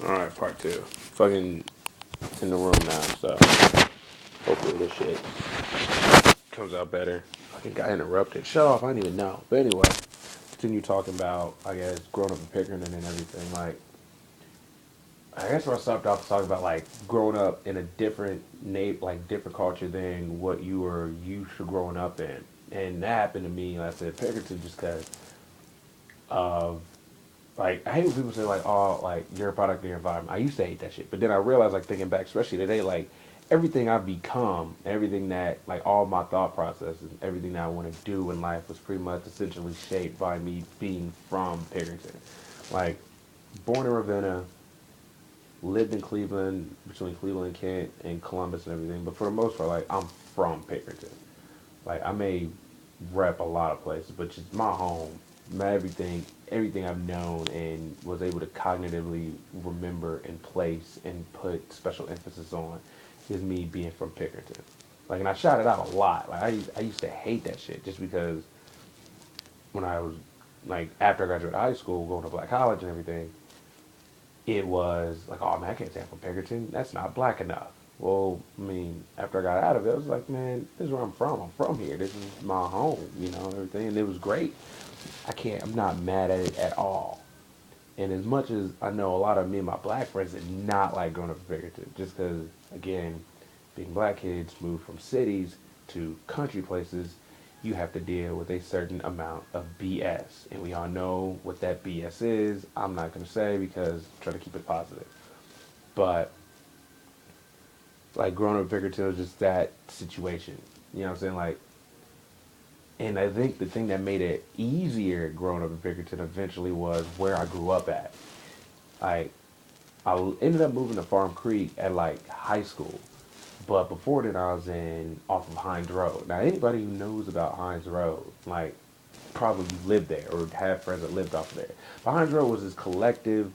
Alright, part two. Fucking in the room now, so hopefully this shit comes out better. Fucking got interrupted. Shut off, I didn't even know. But anyway, continue talking about, I guess, growing up in Pickerington and everything. Like, I guess where I stopped off to talk about, like, growing up in a different, different culture than what you were used to growing up in. And that happened to me, like I said, Pickerington just because of like I hate when people say like, "Oh, like you're a product of your environment." I used to hate that shit, but then I realized, like thinking back, especially today, like everything I've become, everything that like all my thought processes, everything that I want to do in life was pretty much essentially shaped by me being from Pickerington. Like born in Ravenna, lived in Cleveland, between Cleveland and Kent and Columbus and everything, but for the most part, like I'm from Pickerington. Like I may rep a lot of places, but just my home, my everything I've known and was able to cognitively remember and place and put special emphasis on is me being from Pickerington. Like, and I shout it out a lot. Like I used to hate that shit just because when I was like after I graduated high school, going to black college and everything, it was like, oh man, I can't say I'm from Pickerington. That's not black enough. Well, I mean, after I got out of it, I was like, man, this is where I'm from. I'm from here. This is my home, everything. And it was great. I'm not mad at it at all. And as much as I know a lot of me and my black friends did not like growing up in Pickerington, just because, again, being black kids move from cities to country places, you have to deal with a certain amount of BS. And we all know what that BS is. I'm not going to say because I'm trying to keep it positive. But, like, growing up in Pickerington was just that situation. You know what I'm saying? Like, and I think the thing that made it easier growing up in Pickerington eventually was where I grew up at. Like, I ended up moving to Farm Creek at like high school, but before that I was in off of Hines Road. Now anybody who knows about Hines Road, like probably lived there or have friends that lived off of there. But Hines Road was this collective,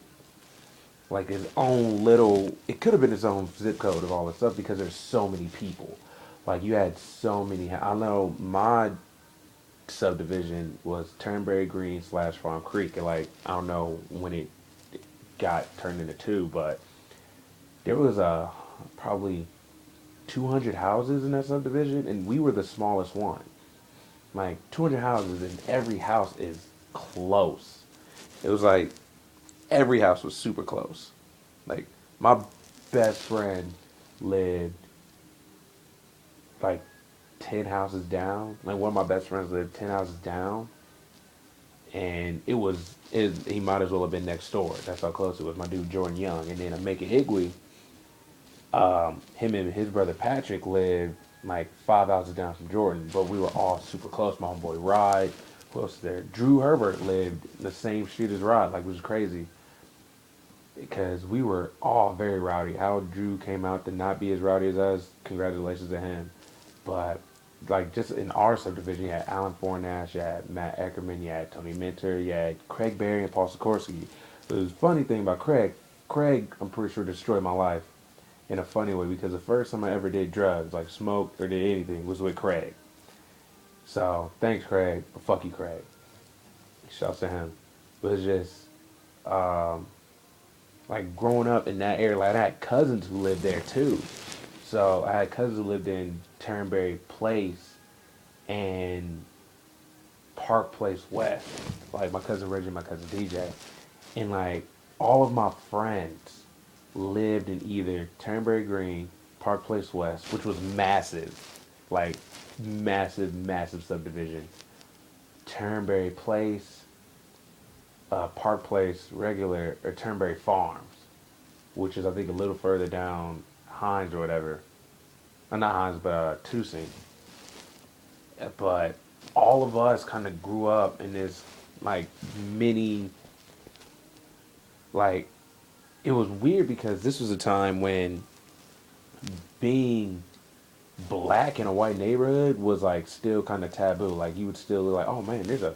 like his own little. It could have been its own zip code of all this stuff because there's so many people. Like you had so many. I know my subdivision was Turnberry Green slash Farm Creek, and like I don't know when it got turned into two, but there was probably 200 houses in that subdivision, and we were the smallest one. Like 200 houses, and every house is close. It was like every house was super close. Like my best friend lived like 10 houses down. Like one of my best friends lived 10 houses down, and he might as well have been next door. That's how close it was. My dude Jordan Young, and then a Make Higwe, him and his brother Patrick lived like 5 houses down from Jordan, but we were all super close. My homeboy Rod, who else is there? Drew Herbert lived in the same street as Rod, like, which was crazy because we were all very rowdy. How Drew came out to not be as rowdy as us, congratulations to him. But like just in our subdivision, you had Alan Fornash, you had Matt Eckerman, you had Tony Minter, you had Craig Berry and Paul Sikorsky. The funny thing about Craig, I'm pretty sure destroyed my life in a funny way because the first time I ever did drugs, like smoked or did anything, was with Craig. So thanks, Craig. But fuck you, Craig. Shouts to him. But it's just um, like growing up in that area. Like I had cousins who lived there too. So I had cousins who lived in Turnberry Place and Park Place West. Like my cousin Reggie, my cousin DJ, and like all of my friends lived in either Turnberry Green, Park Place West, which was massive, like massive, massive subdivision. Turnberry Place, Park Place regular, or Turnberry Farms, which is I think a little further down Hines or whatever. Not Hines, but Tucson. But all of us kind of grew up in this like mini, like it was weird because this was a time when being black in a white neighborhood was like still kind of taboo. Like you would still be like, oh man, there's a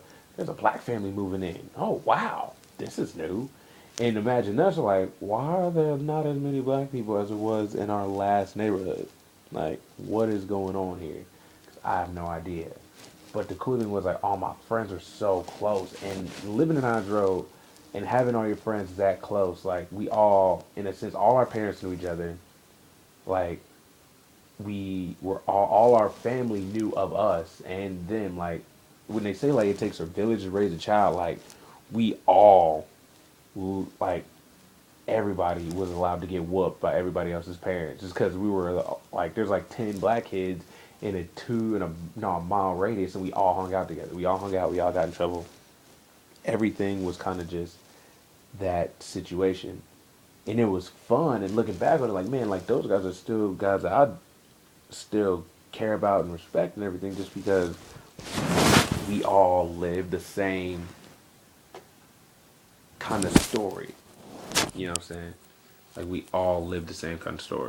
black family moving in. Oh wow, this is new. And imagine us like, why are there not as many black people as there was in our last neighborhood? Like, what is going on here? 'Cause I have no idea. But the cool thing was like all my friends were so close, and living in Hines Road, and having all your friends that close, like we all, in a sense, all our parents knew each other. Like we were all our family knew of us and them. Like when they say like it takes a village to raise a child, like we all like everybody was allowed to get whooped by everybody else's parents just because we were like there's like 10 black kids in a two and a no a mile radius and we all hung out together. We all hung out. We all got in trouble. Everything was kind of just that situation, and it was fun. And looking back on it, like man, like those guys are still guys that I still care about and respect and everything, just because we all live the same kind of story. You know what I'm saying? Like we all live the same kind of story.